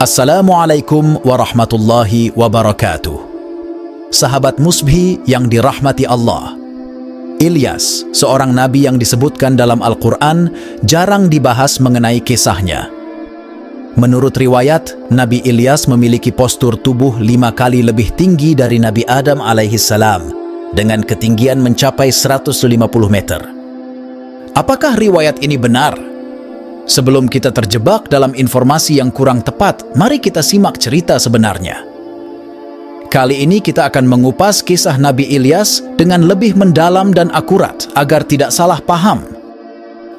Assalamualaikum warahmatullahi wabarakatuh. Sahabat Musbhi yang dirahmati Allah, Ilyas, seorang nabi yang disebutkan dalam Al-Quran, jarang dibahas mengenai kisahnya. Menurut riwayat, Nabi Ilyas memiliki postur tubuh 5 kali lebih tinggi dari Nabi Adam alaihissalam, dengan ketinggian mencapai 150 meter. Apakah riwayat ini benar? Sebelum kita terjebak dalam informasi yang kurang tepat, mari kita simak cerita sebenarnya. Kali ini kita akan mengupas kisah Nabi Ilyas dengan lebih mendalam dan akurat agar tidak salah paham.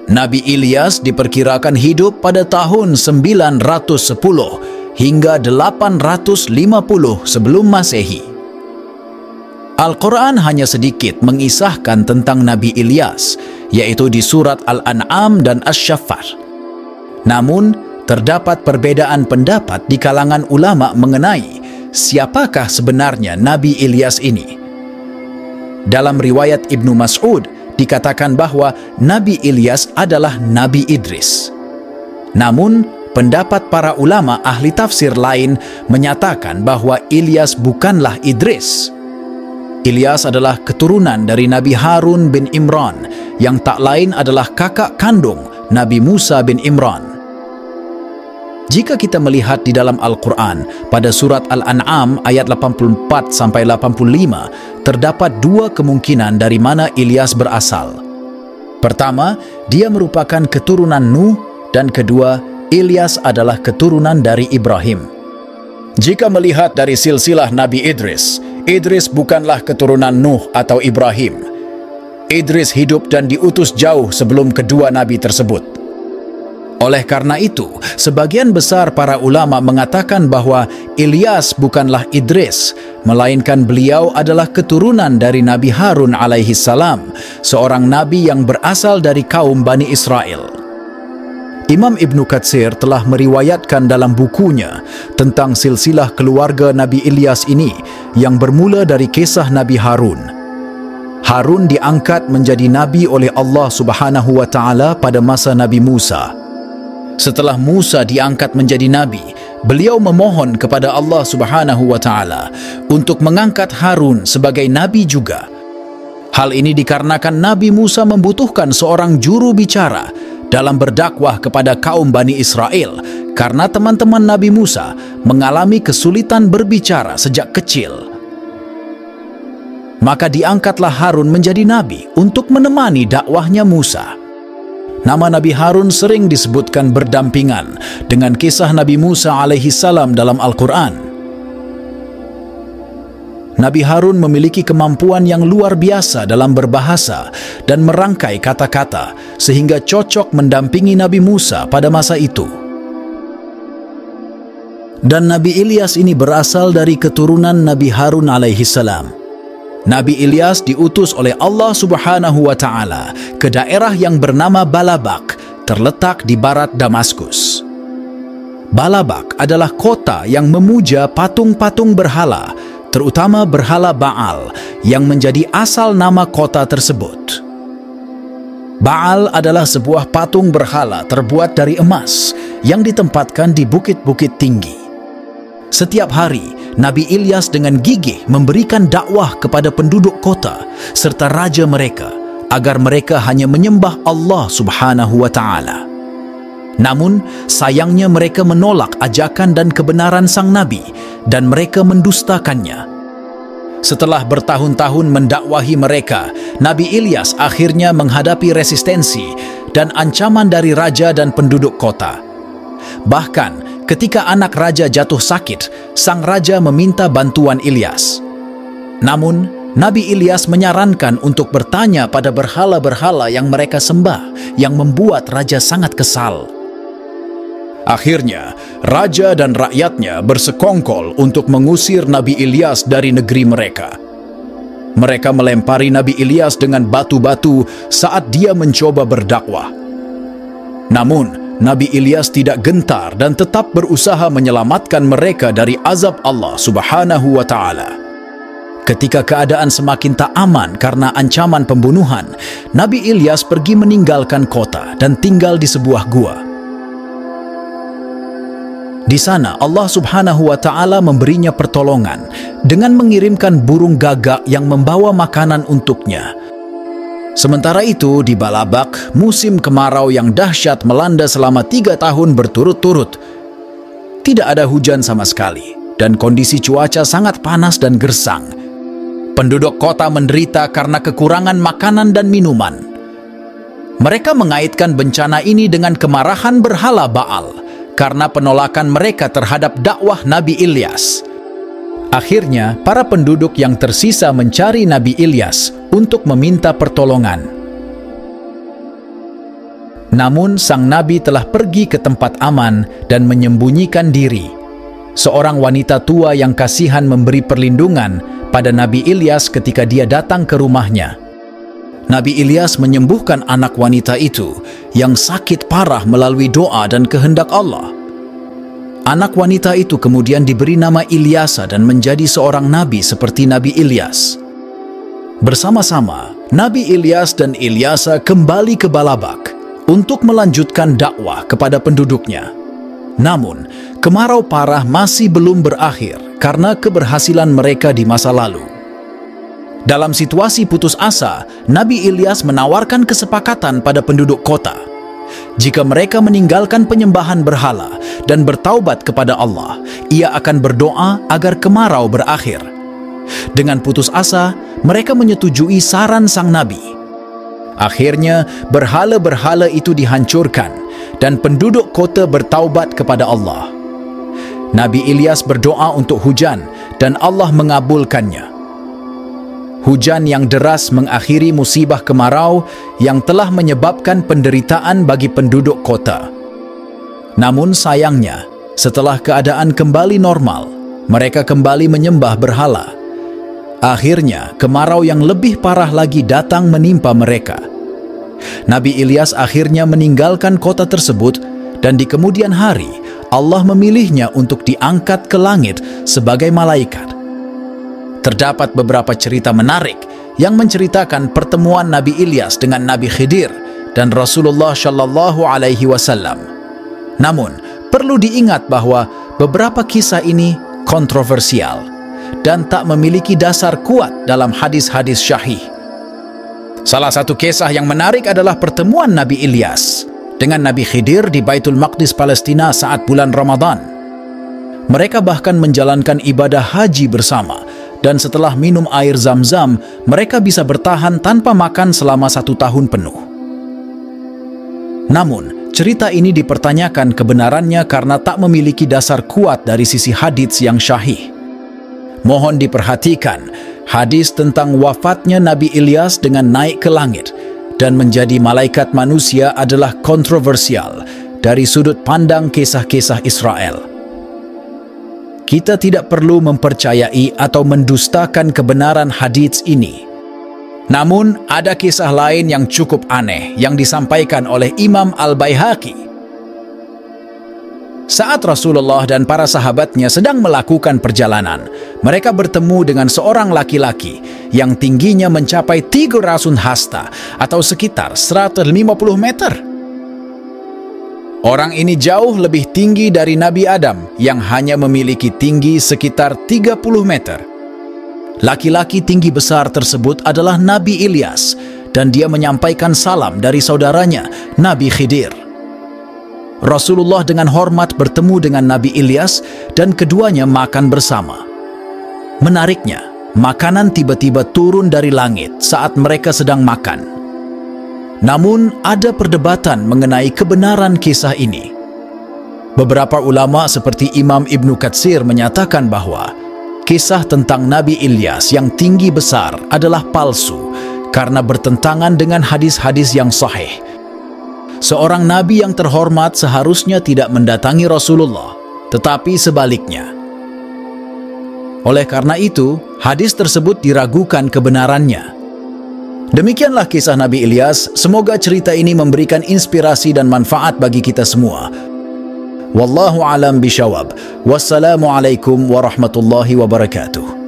Nabi Ilyas diperkirakan hidup pada tahun 910 hingga 850 sebelum Masehi. Al-Quran hanya sedikit mengisahkan tentang Nabi Ilyas, yaitu di surat Al-An'am dan Asy-Syaffar. Namun, terdapat perbedaan pendapat di kalangan ulama mengenai siapakah sebenarnya Nabi Ilyas ini. Dalam riwayat Ibnu Mas'ud, dikatakan bahwa Nabi Ilyas adalah Nabi Idris. Namun, pendapat para ulama ahli tafsir lain menyatakan bahwa Ilyas bukanlah Idris. Ilyas adalah keturunan dari Nabi Harun bin Imran, yang tak lain adalah kakak kandung Nabi Musa bin Imran. Jika kita melihat di dalam Al-Quran, pada surat Al-An'am ayat 84-85, terdapat 2 kemungkinan dari mana Ilyas berasal. Pertama, dia merupakan keturunan Nuh, dan kedua, Ilyas adalah keturunan dari Ibrahim. Jika melihat dari silsilah Nabi Idris, Idris bukanlah keturunan Nuh atau Ibrahim. Idris hidup dan diutus jauh sebelum kedua nabi tersebut. Oleh karena itu, sebagian besar para ulama mengatakan bahwa Ilyas bukanlah Idris, melainkan beliau adalah keturunan dari Nabi Harun alaihissalam, seorang nabi yang berasal dari kaum Bani Israel. Imam Ibnu Katsir telah meriwayatkan dalam bukunya tentang silsilah keluarga Nabi Ilyas ini yang bermula dari kisah Nabi Harun. Harun diangkat menjadi nabi oleh Allah Subhanahu wa Ta'ala pada masa Nabi Musa. Setelah Musa diangkat menjadi nabi, beliau memohon kepada Allah Subhanahu wa Ta'ala untuk mengangkat Harun sebagai nabi juga. Hal ini dikarenakan Nabi Musa membutuhkan seorang juru bicara dalam berdakwah kepada kaum Bani Israel, karena teman-teman Nabi Musa mengalami kesulitan berbicara sejak kecil. Maka diangkatlah Harun menjadi nabi untuk menemani dakwahnya Musa. Nama Nabi Harun sering disebutkan berdampingan dengan kisah Nabi Musa alaihissalam dalam Al-Quran. Nabi Harun memiliki kemampuan yang luar biasa dalam berbahasa dan merangkai kata-kata sehingga cocok mendampingi Nabi Musa pada masa itu. Dan Nabi Ilyas ini berasal dari keturunan Nabi Harun alaihissalam. Nabi Ilyas diutus oleh Allah Subhanahu wa Ta'ala ke daerah yang bernama Balabak, terletak di barat Damaskus. Balabak adalah kota yang memuja patung-patung berhala, terutama berhala Baal, yang menjadi asal nama kota tersebut. Baal adalah sebuah patung berhala terbuat dari emas yang ditempatkan di bukit-bukit tinggi. Setiap hari, Nabi Ilyas dengan gigih memberikan dakwah kepada penduduk kota serta raja mereka agar mereka hanya menyembah Allah Subhanahu wa Ta'ala. Namun, sayangnya mereka menolak ajakan dan kebenaran sang nabi dan mereka mendustakannya. Setelah bertahun-tahun mendakwahi mereka, Nabi Ilyas akhirnya menghadapi resistensi dan ancaman dari raja dan penduduk kota. Bahkan, ketika anak raja jatuh sakit, sang raja meminta bantuan Ilyas. Namun, Nabi Ilyas menyarankan untuk bertanya pada berhala-berhala yang mereka sembah, yang membuat raja sangat kesal. Akhirnya, raja dan rakyatnya bersekongkol untuk mengusir Nabi Ilyas dari negeri mereka. Mereka melempari Nabi Ilyas dengan batu-batu saat dia mencoba berdakwah. Namun, Nabi Ilyas tidak gentar dan tetap berusaha menyelamatkan mereka dari azab Allah Subhanahu wa Ta'ala. Ketika keadaan semakin tak aman karena ancaman pembunuhan, Nabi Ilyas pergi meninggalkan kota dan tinggal di sebuah gua. Di sana Allah Subhanahu wa Ta'ala memberinya pertolongan dengan mengirimkan burung gagak yang membawa makanan untuknya. Sementara itu di Balabak, musim kemarau yang dahsyat melanda selama 3 tahun berturut-turut. Tidak ada hujan sama sekali dan kondisi cuaca sangat panas dan gersang. Penduduk kota menderita karena kekurangan makanan dan minuman. Mereka mengaitkan bencana ini dengan kemarahan berhala Baal karena penolakan mereka terhadap dakwah Nabi Ilyas. Akhirnya, para penduduk yang tersisa mencari Nabi Ilyas untuk meminta pertolongan. Namun, sang Nabi telah pergi ke tempat aman dan menyembunyikan diri. Seorang wanita tua yang kasihan memberi perlindungan pada Nabi Ilyas ketika dia datang ke rumahnya. Nabi Ilyas menyembuhkan anak wanita itu yang sakit parah melalui doa dan kehendak Allah. Anak wanita itu kemudian diberi nama Ilyasa dan menjadi seorang nabi seperti Nabi Ilyas. Bersama-sama, Nabi Ilyas dan Ilyasa kembali ke Balabak untuk melanjutkan dakwah kepada penduduknya. Namun, kemarau parah masih belum berakhir karena keberhasilan mereka di masa lalu. Dalam situasi putus asa, Nabi Ilyas menawarkan kesepakatan pada penduduk kota. Jika mereka meninggalkan penyembahan berhala dan bertaubat kepada Allah, ia akan berdoa agar kemarau berakhir. Dengan putus asa, mereka menyetujui saran sang Nabi. Akhirnya, berhala-berhala itu dihancurkan dan penduduk kota bertaubat kepada Allah. Nabi Ilyas berdoa untuk hujan dan Allah mengabulkannya. Hujan yang deras mengakhiri musibah kemarau yang telah menyebabkan penderitaan bagi penduduk kota. Namun sayangnya, setelah keadaan kembali normal, mereka kembali menyembah berhala. Akhirnya, kemarau yang lebih parah lagi datang menimpa mereka. Nabi Ilyas akhirnya meninggalkan kota tersebut dan di kemudian hari, Allah memilihnya untuk diangkat ke langit sebagai malaikat. Terdapat beberapa cerita menarik yang menceritakan pertemuan Nabi Ilyas dengan Nabi Khidir dan Rasulullah Shallallahu Alaihi Wasallam. Namun, perlu diingat bahwa beberapa kisah ini kontroversial dan tak memiliki dasar kuat dalam hadis-hadis syahih. Salah satu kisah yang menarik adalah pertemuan Nabi Ilyas dengan Nabi Khidir di Baitul Maqdis Palestina saat bulan Ramadan. Mereka bahkan menjalankan ibadah haji bersama. Dan setelah minum air Zam-Zam, mereka bisa bertahan tanpa makan selama 1 tahun penuh. Namun, cerita ini dipertanyakan kebenarannya karena tak memiliki dasar kuat dari sisi hadits yang syahih. Mohon diperhatikan, hadis tentang wafatnya Nabi Ilyas dengan naik ke langit dan menjadi malaikat manusia adalah kontroversial dari sudut pandang kisah-kisah Israel. Kita tidak perlu mempercayai atau mendustakan kebenaran hadits ini. Namun, ada kisah lain yang cukup aneh yang disampaikan oleh Imam Al-Baihaqi. Saat Rasulullah dan para sahabatnya sedang melakukan perjalanan, mereka bertemu dengan seorang laki-laki yang tingginya mencapai 300 hasta atau sekitar 150 meter. Orang ini jauh lebih tinggi dari Nabi Adam yang hanya memiliki tinggi sekitar 30 meter. Laki-laki tinggi besar tersebut adalah Nabi Ilyas dan dia menyampaikan salam dari saudaranya, Nabi Khidir. Rasulullah dengan hormat bertemu dengan Nabi Ilyas dan keduanya makan bersama. Menariknya, makanan tiba-tiba turun dari langit saat mereka sedang makan. Namun, ada perdebatan mengenai kebenaran kisah ini. Beberapa ulama seperti Imam Ibnu Katsir menyatakan bahwa kisah tentang Nabi Ilyas yang tinggi besar adalah palsu karena bertentangan dengan hadis-hadis yang sahih. Seorang nabi yang terhormat seharusnya tidak mendatangi Rasulullah, tetapi sebaliknya. Oleh karena itu, hadis tersebut diragukan kebenarannya. Demikianlah kisah Nabi Ilyas. Semoga cerita ini memberikan inspirasi dan manfaat bagi kita semua. Wallahu a'lam bishawab. Wassalamualaikum warahmatullahi wabarakatuh.